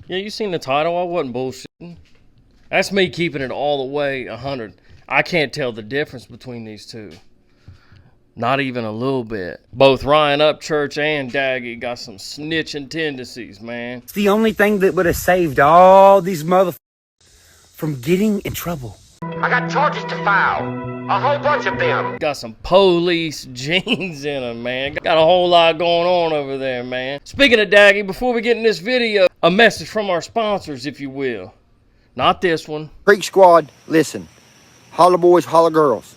Yeah, you seen the title. I wasn't bullshitting. That's me keeping it all the way 100. I can't tell the difference between these two. Not even a little bit. Both Ryan Upchurch and Daggy got some snitching tendencies, man. It's the only thing that would have saved all these motherfuckers from getting in trouble. I got charges to file. A whole bunch of them. Got some police genes in them, man. Got a whole lot going on over there, man. Speaking of Daggy, before we get in this video, a message from our sponsors, if you will. Not this one. Creek Squad, listen. Holla boys, holla girls.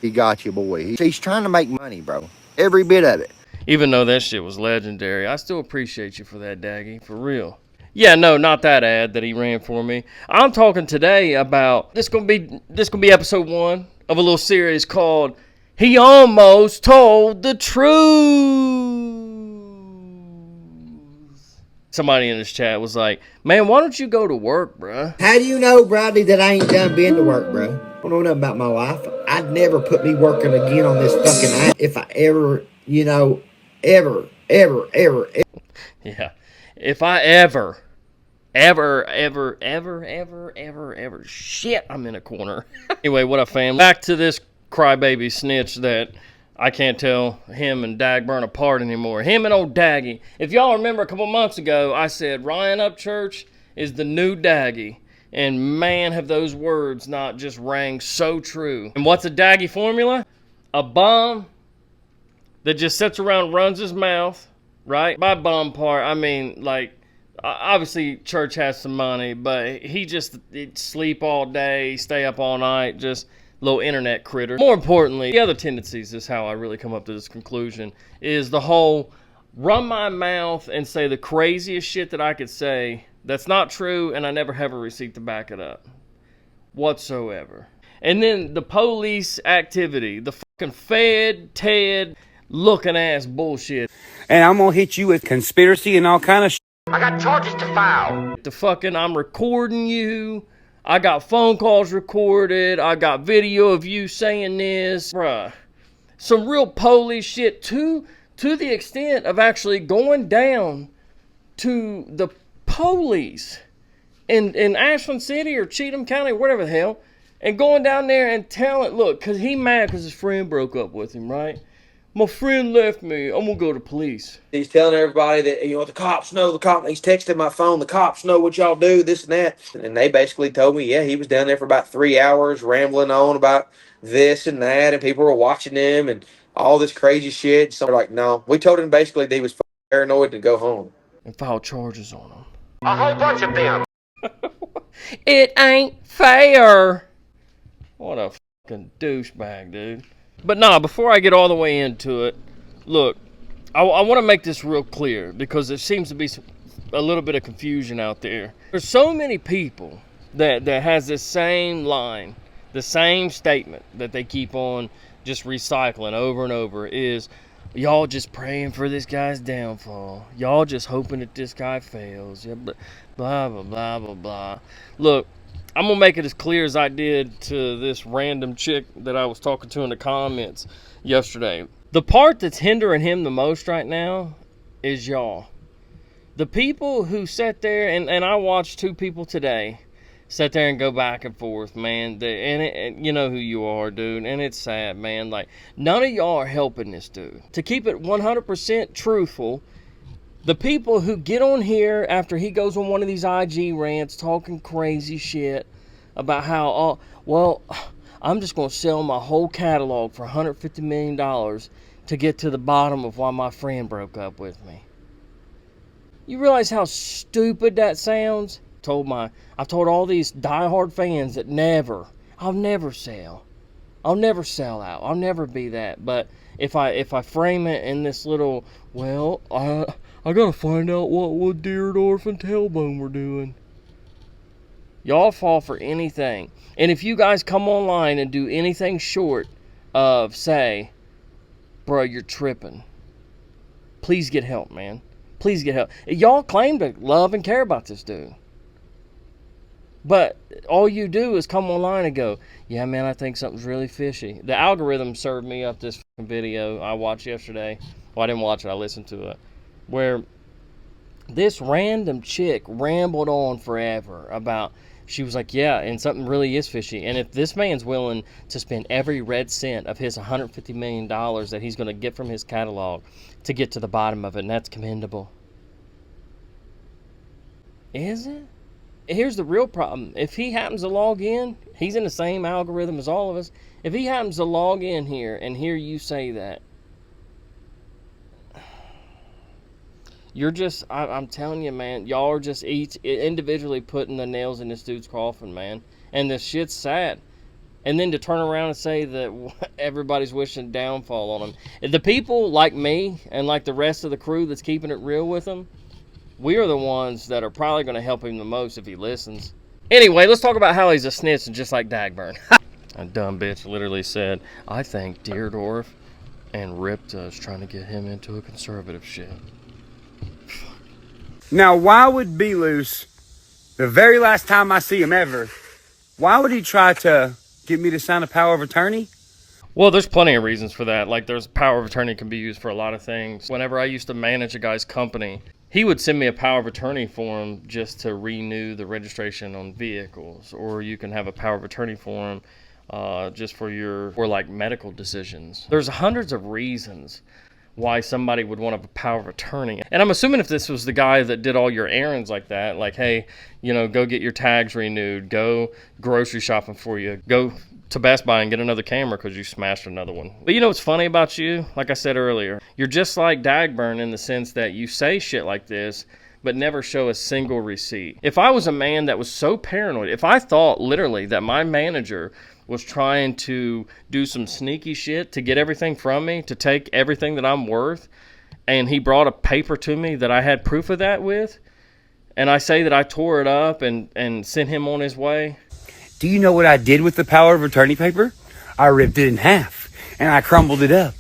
He got you, boy. He's trying to make money, bro. Every bit of it. Even though that shit was legendary, I still appreciate you for that, Daggy. For real. Yeah, no, not that ad that he ran for me. I'm talking today about this gonna be episode 1 of a little series called He Almost Told the Truth. Somebody in this chat was like, man, why don't you go to work, bruh? How do you know, Bradley, that I ain't done been to work, bro? I don't know nothing about my life. I'd never put me working again on this fucking app if I ever, ever. Yeah. If I ever, shit, I'm in a corner. Anyway, what up, fam? Back to this crybaby snitch that I can't tell him and Dagburn apart anymore. Him and old Daggy. If y'all remember a couple months ago, I said Ryan Upchurch is the new Daggy. And man, have those words not just rang so true. And what's a Daggy formula? A bum that just sits around and runs his mouth, right? By bum part, I mean, like, obviously Church has some money, but he just sleep all day, stay up all night, just little internet critter. More importantly, the other tendencies is how I really come up to this conclusion, is the whole run my mouth and say the craziest shit that I could say that's not true, and I never have a receipt to back it up whatsoever. And then the police activity, the fucking Fed, Ted, looking ass bullshit. And I'm gonna hit you with conspiracy and all kind of shit. I got charges to file. The fucking I'm recording you. I got phone calls recorded. I got video of you saying this. Bruh. Some real police shit to the extent of actually going down to the police in Ashland City or Cheatham County, whatever the hell, and going down there and telling, look, because he mad because his friend broke up with him, right? My friend left me. I'm going to go to police. He's telling everybody that, the cops know, he's texting my phone, the cops know what y'all do, this and that. And they basically told me, yeah, he was down there for about 3 hours rambling on about this and that, and people were watching him and all this crazy shit. So they're like, no, we told him basically that he was paranoid to go home. And file charges on him. A whole bunch of them. It ain't fair. What a fucking douchebag, dude. But nah, before I get all the way into it, look, I want to make this real clear because there seems to be a little bit of confusion out there. There's so many people that has this same line, the same statement that they keep on just recycling over and over is, y'all just praying for this guy's downfall. Y'all just hoping that this guy fails. Yeah, blah, blah, blah, blah, blah. Look, I'm going to make it as clear as I did to this random chick that I was talking to in the comments yesterday. The part that's hindering him the most right now is y'all. The people who sat there, and I watched 2 people today sit there and go back and forth, man. And you know who you are, dude. And it's sad, man. Like, none of y'all are helping this dude. To keep it 100% truthful, the people who get on here after he goes on one of these IG rants talking crazy shit about how, oh, well, I'm just going to sell my whole catalog for $150 million to get to the bottom of why my friend broke up with me. You realize how stupid that sounds? I've told all these diehard fans that I'll never sell. I'll never sell out. I'll never be that. But if I frame it in this little, well, I gotta find out what Deerdorf and Tailbone were doing. Y'all fall for anything. And if you guys come online and do anything short of say, bro, you're tripping, please get help, man. Please get help. Y'all claim to love and care about this dude. But all you do is come online and go, yeah, man, I think something's really fishy. The algorithm served me up this video I watched yesterday. Well, I didn't watch it. I listened to it. Where This random chick rambled on forever about, she was like, yeah, and something really is fishy. And if this man's willing to spend every red cent of his $150 million that he's going to get from his catalog to get to the bottom of it, and that's commendable. Is it? Here's the real problem. If he happens to log in, he's in the same algorithm as all of us. If he happens to log in here and hear you say that, you're just, I'm telling you, man, y'all are just each individually putting the nails in this dude's coffin, man. And the shit's sad. And then to turn around and say that everybody's wishing downfall on him. The people like me and like the rest of the crew that's keeping it real with him, we are the ones that are probably going to help him the most if he listens. Anyway, let's talk about how he's a snitch and just like Dagburn. A dumb bitch literally said, I think Deerdorf and Ripta is trying to get him into a conservative shit. Now, why would Be Loose, the very last time I see him ever, why would he try to get me to sign a power of attorney? Well, there's plenty of reasons for that. Like, there's power of attorney can be used for a lot of things. Whenever I used to manage a guy's company, he would send me a power of attorney form just to renew the registration on vehicles. Or you can have a power of attorney form just for like medical decisions. There's hundreds of reasons why somebody would want a power of attorney. And I'm assuming if this was the guy that did all your errands like that, like, hey, you know, go get your tags renewed, go grocery shopping for you, go to Best Buy and get another camera because you smashed another one. But you know what's funny about you? Like I said earlier, you're just like Dagburn in the sense that you say shit like this, but never show a single receipt. If I was a man that was so paranoid, if I thought literally that my manager was trying to do some sneaky shit to get everything from me, to take everything that I'm worth, and he brought a paper to me that I had proof of that with, and I say that I tore it up and sent him on his way. Do you know what I did with the power of attorney paper? I ripped it in half, and I crumbled it up.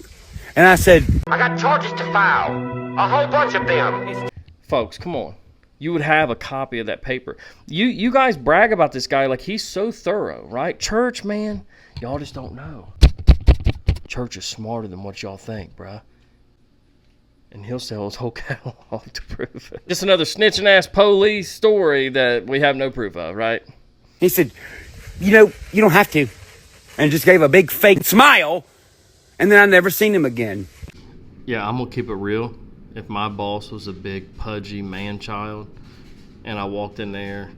And I said, I got charges to file. A whole bunch of them. Folks, come on. You would have a copy of that paper. You guys brag about this guy like he's so thorough, right? Church, man, y'all just don't know. Church is smarter than what y'all think, bruh. And he'll sell his whole catalog to prove it. Just another snitching ass police story that we have no proof of, right? he said, you know, you don't have to. And just gave a big fake smile. And then I never seen him again. Yeah, I'm going to keep it real. If my boss was a big, pudgy man-child, and I walked in there,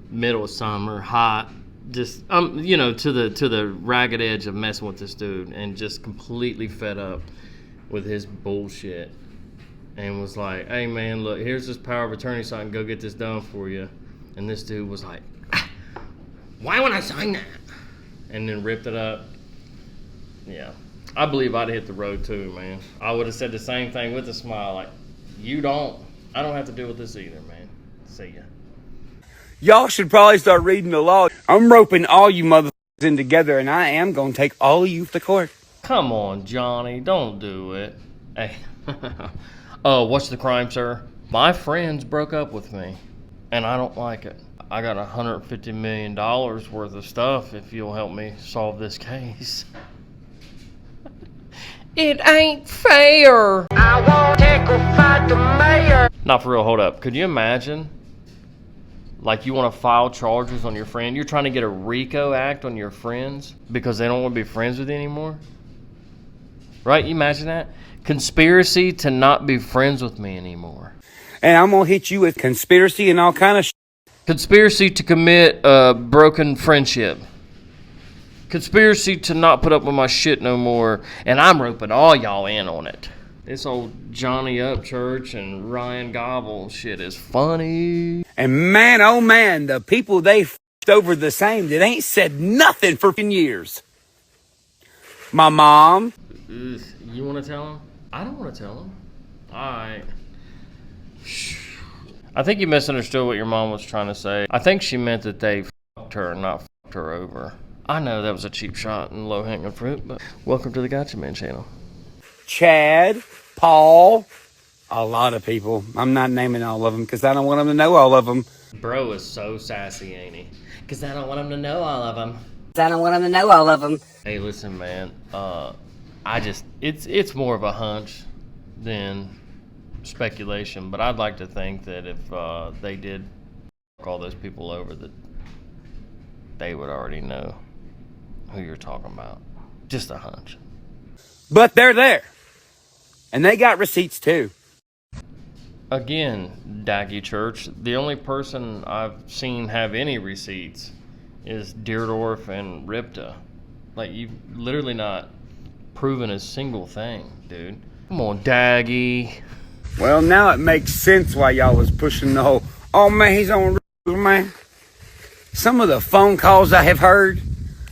middle of summer, hot, just, you know, to the ragged edge of messing with this dude, and just completely fed up with his bullshit, and was like, hey, man, look, here's this power of attorney so I can go get this done for you. And this dude was like, why would I sign that? And then ripped it up. Yeah. I believe I'd hit the road too, man. I would have said the same thing with a smile, like, I don't have to deal with this either, man. See ya. Y'all should probably start reading the law. I'm roping all you motherfuckers in together, and I am going to take all of you to court. Come on, Johnny, don't do it. Hey. Oh, what's the crime, sir? My friends broke up with me, and I don't like it. I got $150 million worth of stuff if you'll help me solve this case. It ain't fair. I won't take a fight the mayor. Not for real, hold up. Could you imagine? Like, you want to file charges on your friend. You're trying to get a RICO act on your friends because they don't want to be friends with you anymore? Right? You imagine that? Conspiracy to not be friends with me anymore. And I'm going to hit you with conspiracy and all kind of shit. Conspiracy to commit a broken friendship. Conspiracy to not put up with my shit no more, and I'm roping all y'all in on it. This old Johnny Upchurch and Ryan Gobble shit is funny. And man, oh man, the people they f***ed over the same that ain't said nothing for years. My mom. You want to tell him? I don't want to tell him. Alright. I think you misunderstood what your mom was trying to say. I think she meant that they f***ed her, not f***ed her over. I know that was a cheap shot and low-hanging fruit, but welcome to the Gotcha Man channel. Chad, Paul, a lot of people. I'm not naming all of them because I don't want them to know all of them. Bro is so sassy, ain't he? Because I don't want him to know all of them. I don't want him to know all of them. Hey, listen, man. It's more of a hunch than speculation, but I'd like to think that if they did call those people over, that they would already know who you're talking about. Just a hunch. But they're there. And they got receipts too. Again, Daggy Church, the only person I've seen have any receipts is Deerdorf and Ripta. Like, you've literally not proven a single thing, dude. Come on, Daggy. Well, now it makes sense why y'all was pushing the whole, oh man, he's on drugs, man. Some of the phone calls I have heard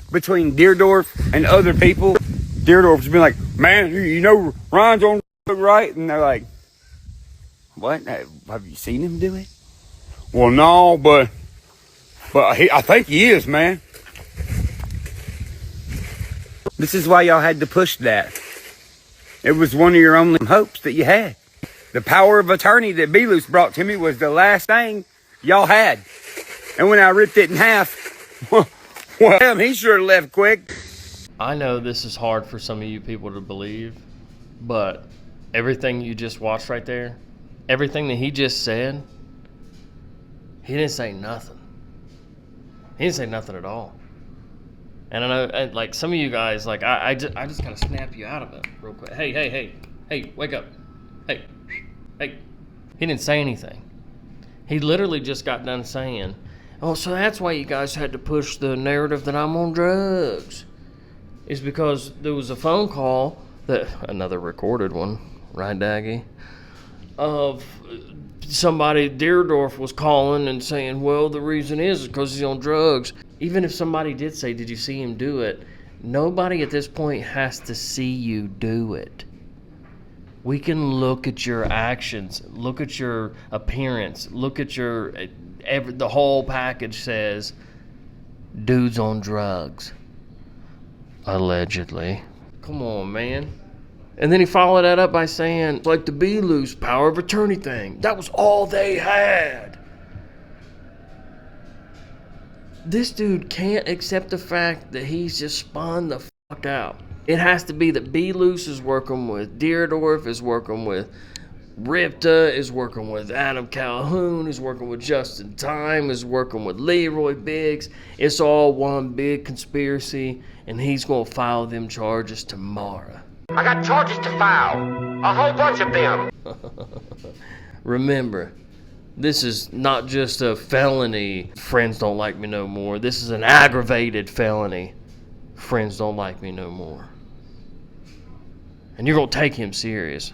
between Deerdorf and other people, Deerdorf's been like, man, you know Ryan's on drugs, right? And they're like, what? Have you seen him do it? Well, no, but I think he is, man. This is why y'all had to push that. It was one of your only hopes that you had. The power of attorney that B-Loose brought to me was the last thing y'all had. And when I ripped it in half, well, he sure left quick. I know this is hard for some of you people to believe, but everything you just watched right there, everything that he just said, he didn't say nothing. He didn't say nothing at all. And I know, like, some of you guys, like, I just gotta snap you out of it real quick. Hey, wake up. Hey. He didn't say anything. He literally just got done saying, oh, so that's why you guys had to push the narrative that I'm on drugs. It's because there was a phone call, that another recorded one, right, Daggy? Of somebody, Deerdorf was calling and saying, well, the reason is because he's on drugs. Even if somebody did say, did you see him do it? Nobody at this point has to see you do it. We can look at your actions, look at your appearance, look at your, the whole package says, dude's on drugs. Allegedly. Come on, man. And then he followed that up by saying, like the B-Loose power of attorney thing. That was all they had. This dude can't accept the fact that he's just spun the fuck out. It has to be that B-Loose is working with Deerdorf, is working with Ripta, is working with Adam Calhoun, is working with Justin Time, is working with Leroy Biggs. It's all one big conspiracy, and he's going to file them charges tomorrow. I got charges to file. A whole bunch of them. Remember, this is not just a felony, friends don't like me no more. This is an aggravated felony, friends don't like me no more. And you're going to take him serious.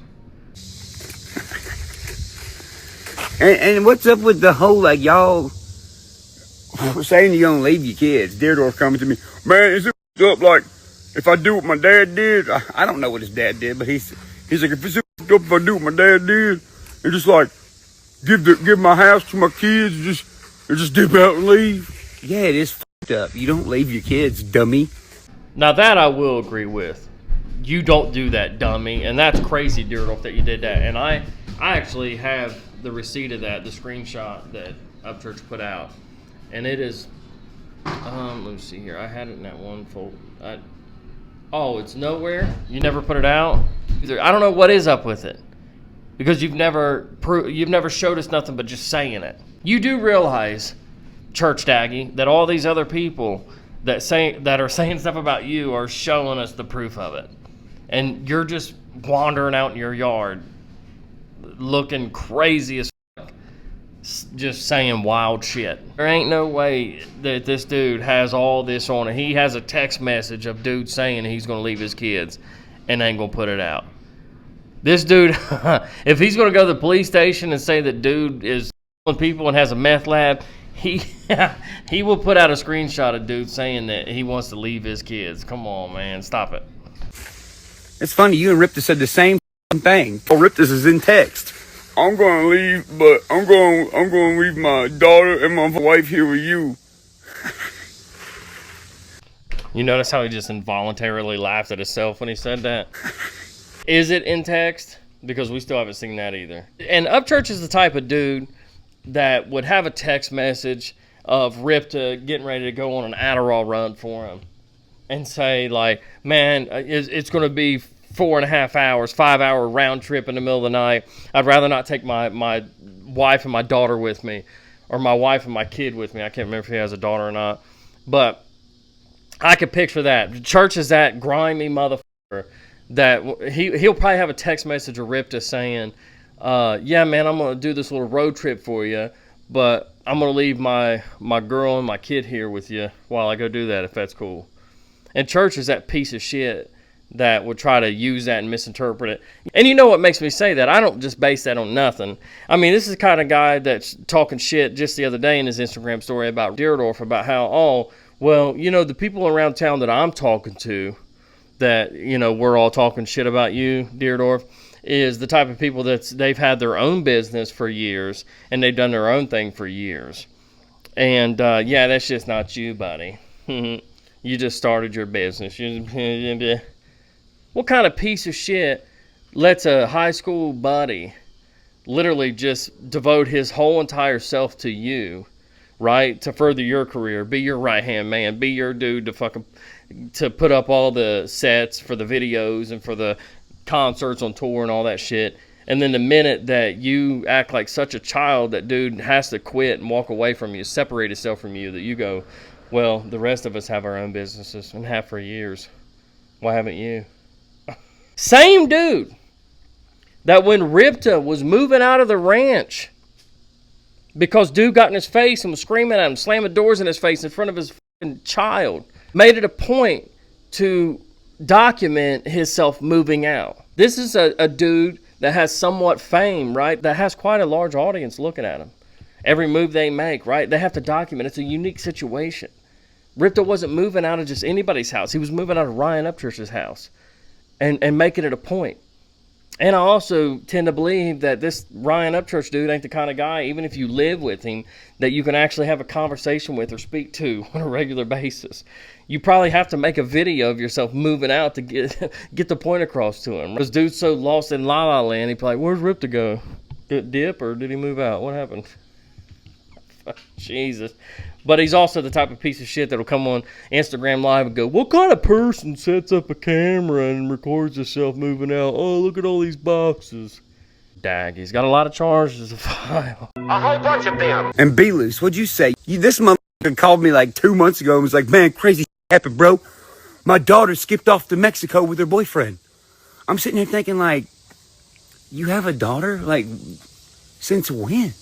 And what's up with the whole, like, y'all saying you're going to leave your kids? Deerdorf coming to me, man, is it up, like, if I do what my dad did? I don't know what his dad did, but he's like, if it's up if I do what my dad did, and just, like, give my house to my kids, and just dip out and leave. Yeah, it is fucked up. You don't leave your kids, dummy. Now that I will agree with. You don't do that, dummy. And that's crazy, Deerdorf, that you did that. And I actually have the receipt of that, the screenshot that Upchurch put out. And it is, let me see here. I had it in that one folder. Oh, it's nowhere? You never put it out? I don't know what is up with it. Because you've never showed us nothing but just saying it. You do realize, Church Daggy, that all these other people that are saying stuff about you are showing us the proof of it. And you're just wandering out in your yard looking crazy as fuck, just saying wild shit. There ain't no way that this dude has all this on it. He has a text message of dude saying he's going to leave his kids and ain't going to put it out. This dude, if he's going to go to the police station and say that dude is killing people and has a meth lab, he will put out a screenshot of dude saying that he wants to leave his kids. Come on, man. Stop it. It's funny, you and Ripta said the same thing. Oh, Ripta's is in text. I'm going to leave, but I'm going to leave my daughter and my wife here with you. You notice how he just involuntarily laughed at himself when he said that? Is it in text? Because we still haven't seen that either. And Upchurch is the type of dude that would have a text message of Ripta getting ready to go on an Adderall run for him and say, like, man, it's going to be 4.5 hours, 5-hour round trip in the middle of the night. I'd rather not take my wife and my daughter with me, or my wife and my kid with me. I can't remember if he has a daughter or not, but I could picture that. Church is that grimy motherfucker that he'll probably have a text message of Ripta saying, yeah, man, I'm going to do this little road trip for you, but I'm going to leave my girl and my kid here with you while I go do that, if that's cool. And Church is that piece of shit that would try to use that and misinterpret it. And you know what makes me say that? I don't just base that on nothing. I mean, this is the kind of guy that's talking shit just the other day in his Instagram story about Deerdorf, about how, oh, well, you know, the people around town that I'm talking to, that, you know, we're all talking shit about you, Deerdorf, is the type of people they've had their own business for years, and they've done their own thing for years. And, yeah, that's just not you, buddy. You just started your business. What kind of piece of shit lets a high school buddy literally just devote his whole entire self to you, right? To further your career, be your right-hand man, be your dude to put up all the sets for the videos and for the concerts on tour and all that shit. And then the minute that you act like such a child, that dude has to quit and walk away from you, separate himself from you, that you go, well, the rest of us have our own businesses and have for years. Why haven't you? Same dude that when Ripta was moving out of the ranch because dude got in his face and was screaming at him, slamming doors in his face in front of his fucking child, made it a point to document himself moving out. This is a dude that has somewhat fame, right? That has quite a large audience looking at him. Every move they make, right? They have to document. It's a unique situation. Ripta wasn't moving out of just anybody's house. He was moving out of Ryan Upchurch's house and making it a point. And I also tend to believe that this Ryan Upchurch dude ain't the kind of guy, even if you live with him, that you can actually have a conversation with or speak to on a regular basis. You probably have to make a video of yourself moving out to get the point across to him. This dude's so lost in La La Land, he'd probably, where's Rip to go? Did it dip or did he move out? What happened? Jesus. But he's also the type of piece of shit that'll come on Instagram Live and go, what kind of person sets up a camera and records himself moving out? Oh, look at all these boxes. Daggy's got a lot of charges to file. A whole bunch of them. And be loose. What'd you say? This motherfucker called me like 2 months ago and was like, man, crazy shit happened, bro. My daughter skipped off to Mexico with her boyfriend. I'm sitting there thinking, like, you have a daughter? Like, since when?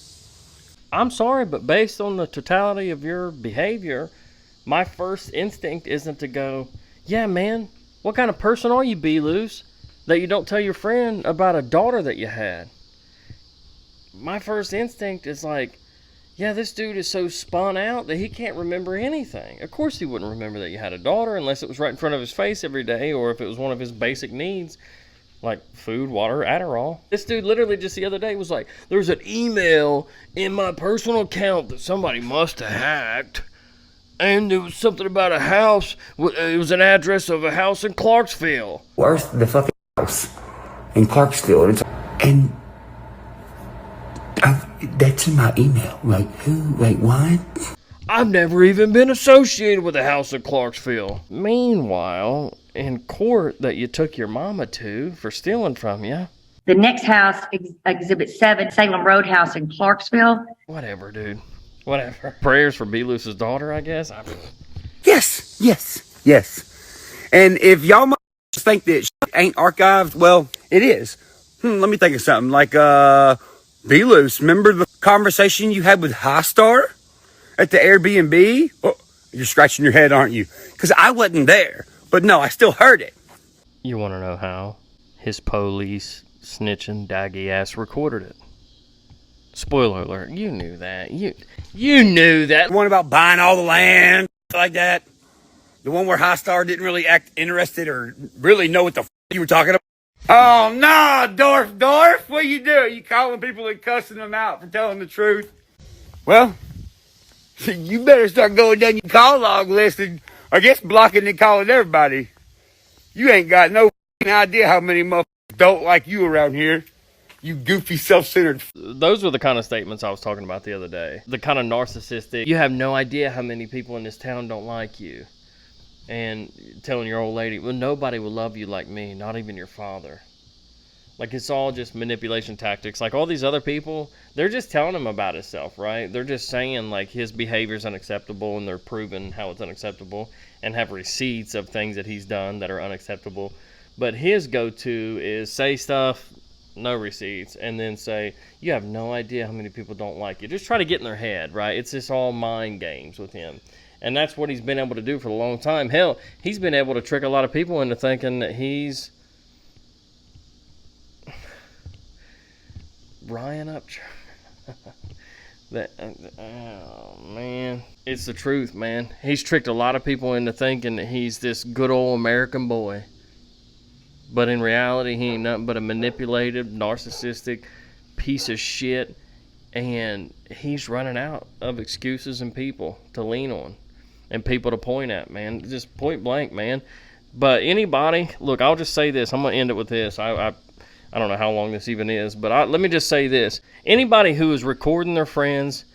I'm sorry, but based on the totality of your behavior, my first instinct isn't to go, yeah, man, what kind of person are you, B-Loose, that you don't tell your friend about a daughter that you had? My first instinct is like, yeah, this dude is so spun out that he can't remember anything. Of course he wouldn't remember that you had a daughter unless it was right in front of his face every day, or if it was one of his basic needs, like food, water, Adderall. This dude literally just the other day was like, there's an email in my personal account that somebody must have hacked, and there was something about a house. It was an address of a house in Clarksville. Where's the fucking house? In Clarksville. And that's in my email. Like, who? Like, what? I've never even been associated with a house in Clarksville. Meanwhile, in court that you took your mama to for stealing from you. The next house, Exhibit 7, Salem Roadhouse in Clarksville. Whatever, dude. Whatever. Prayers for B-Loose's daughter, I guess. Yes. And if y'all think that shit ain't archived, well, it is. Let me think of something. Like, B-Loose, remember the conversation you had with High Star at the Airbnb? Oh, you're scratching your head, aren't you? Because I wasn't there. But no, I still heard it. You want to know how? His police snitching Daggy ass recorded it. Spoiler alert, you knew that. You knew that. The one about buying all the land, like that. The one where High Star didn't really act interested or really know what the you were talking about. Oh, no, Dorf, what you do? You calling people and cussing them out for telling the truth? Well, you better start going down your call log list and I guess blocking and calling everybody. You ain't got no idea how many motherfuckers don't like you around here. You goofy, self-centered. Those were the kind of statements I was talking about the other day. The kind of narcissistic, you have no idea how many people in this town don't like you. and telling your old lady, well, nobody will love you like me, not even your father. Like, it's all just manipulation tactics. Like, all these other people, they're just telling him about himself, right? They're just saying, like, his behavior is unacceptable, and they're proving how it's unacceptable, and have receipts of things that he's done that are unacceptable. But his go-to is say stuff, no receipts, and then say, you have no idea how many people don't like you. Just try to get in their head, right? It's just all mind games with him. And that's what he's been able to do for a long time. Hell, he's been able to trick a lot of people into thinking that he's Ryan Upchurch. Oh man, it's the truth, man. He's tricked a lot of people into thinking that he's this good old American boy, but in reality, he ain't nothing but a manipulated, narcissistic piece of shit. And he's running out of excuses and people to lean on, and people to point at, man. Just point blank, man. But anybody, look, I'll just say this. I'm gonna end it with this. I don't know how long this even is, but let me just say this. Anybody who is recording their friends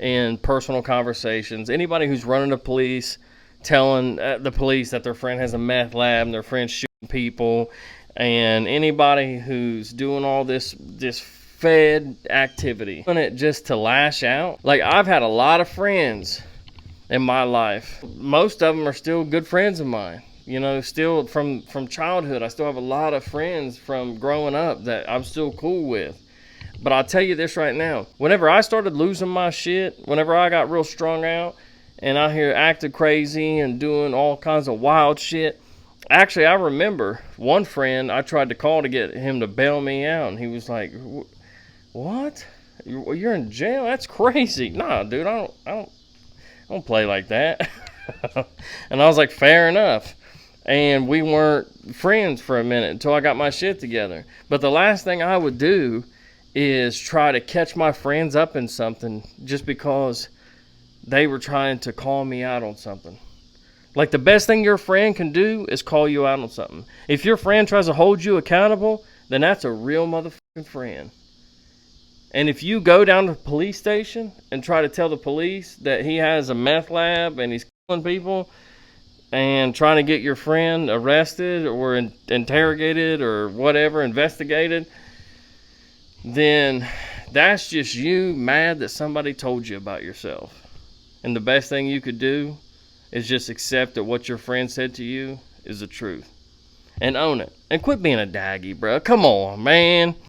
in personal conversations, anybody who's running the police, telling the police that their friend has a meth lab and their friend's shooting people, and anybody who's doing all this fed activity, doing it just to lash out. Like, I've had a lot of friends in my life. Most of them are still good friends of mine. You know, still from childhood, I still have a lot of friends from growing up that I'm still cool with. But I'll tell you this right now. Whenever I started losing my shit, whenever I got real strung out and out here acting crazy and doing all kinds of wild shit, actually, I remember one friend I tried to call to get him to bail me out, and he was like, what? You're in jail? That's crazy. Nah, dude, I don't play like that. And I was like, fair enough. And we weren't friends for a minute until I got my shit together. But the last thing I would do is try to catch my friends up in something just because they were trying to call me out on something. Like, the best thing your friend can do is call you out on something. If your friend tries to hold you accountable, then that's a real motherfucking friend. And if you go down to the police station and try to tell the police that he has a meth lab and he's killing people, and trying to get your friend arrested or interrogated or whatever, investigated, then that's just you mad that somebody told you about yourself. And the best thing you could do is just accept that what your friend said to you is the truth. And own it. And quit being a daggy, bro. Come on, man.